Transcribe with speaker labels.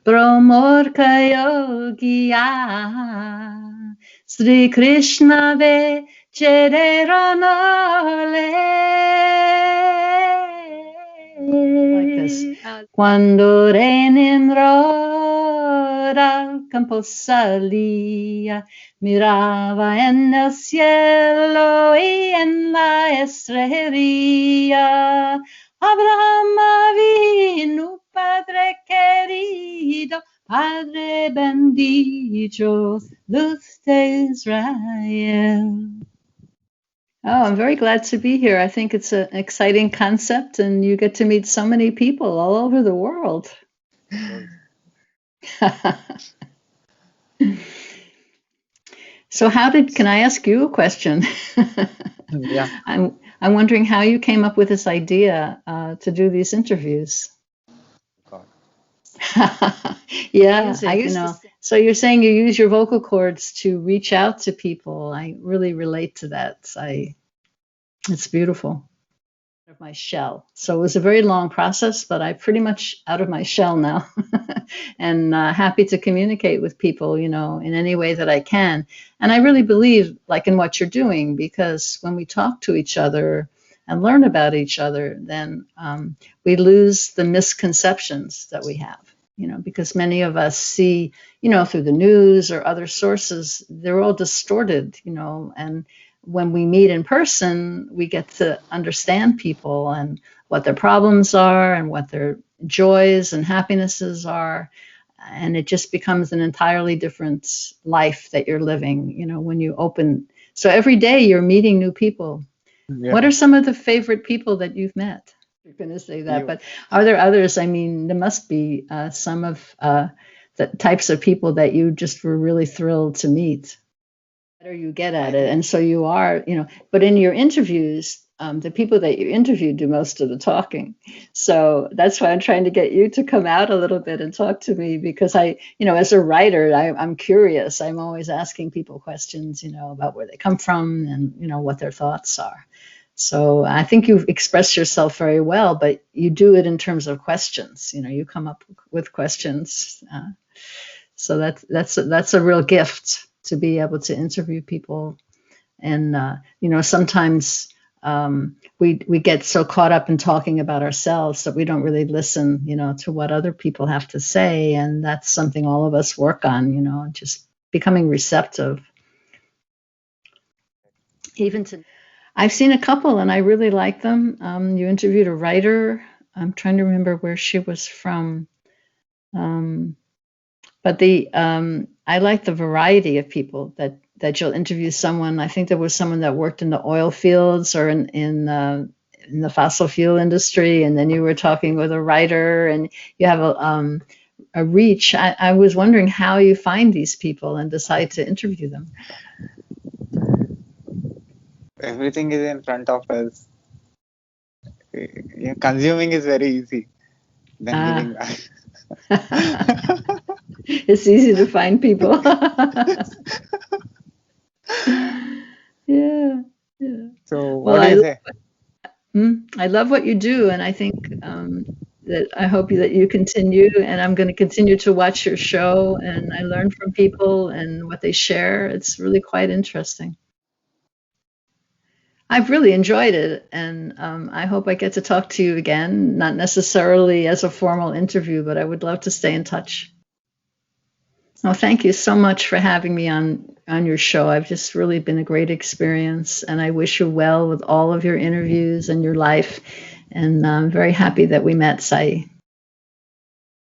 Speaker 1: Brahmor kayo giya Sri Krishna ve chederanale. Like this. Cuando Renimrod al campo salía, miraba en el cielo y en la estrella. Abraham vino, Padre querido, Padre bendito, luz de Israel. Oh, I'm very glad to be here. I think it's an exciting concept, and you get to meet so many people all over the world. So can I ask you a question?
Speaker 2: Yeah.
Speaker 1: I'm wondering how you came up with this idea to do these interviews.
Speaker 2: God.
Speaker 1: Yeah, so you're saying you use your vocal cords to reach out to people. I really relate to that. It's beautiful. Of my shell. So it was a very long process, but I'm pretty much out of my shell now and happy to communicate with people, in any way that I can. And I really believe in what you're doing, because when we talk to each other and learn about each other, then we lose the misconceptions that we have, because many of us see, through the news or other sources, they're all distorted, and when we meet in person, we get to understand people and what their problems are and what their joys and happinesses are. And it just becomes an entirely different life that you're living, when you open. So every day you're meeting new people. Yeah. What are some of the favorite people that you've met? You're going to say that, but are there others? I mean, there must be some of the types of people that you just were really thrilled to meet. Better you get at it, and so you are, but in your interviews, the people that you interview do most of the talking. So that's why I'm trying to get you to come out a little bit and talk to me, because as a writer, I'm curious. I'm always asking people questions, about where they come from and, what their thoughts are. So I think you've expressed yourself very well, but you do it in terms of questions. You come up with questions. So that's a real gift, to be able to interview people. And, sometimes we get so caught up in talking about ourselves that we don't really listen, to what other people have to say. And that's something all of us work on, just becoming receptive. I've seen a couple and I really like them. You interviewed a writer. I'm trying to remember where she was from. But I like the variety of people that you'll interview someone. I think there was someone that worked in the oil fields or in the fossil fuel industry, and then you were talking with a writer, and you have a reach. I was wondering how you find these people and decide to interview them.
Speaker 2: Everything is in front of us. Consuming is very easy. Then giving back.
Speaker 1: It's easy to find people. Yeah.
Speaker 2: So what do you say?
Speaker 1: I love what you do, and I think that I hope that you continue, and I'm going to continue to watch your show, and I learn from people and what they share. It's really quite interesting. I've really enjoyed it, and I hope I get to talk to you again, not necessarily as a formal interview, but I would love to stay in touch. Well, thank you so much for having me on your show. I've just really been a great experience, and I wish you well with all of your interviews and your life. And I'm very happy that we met, Sai.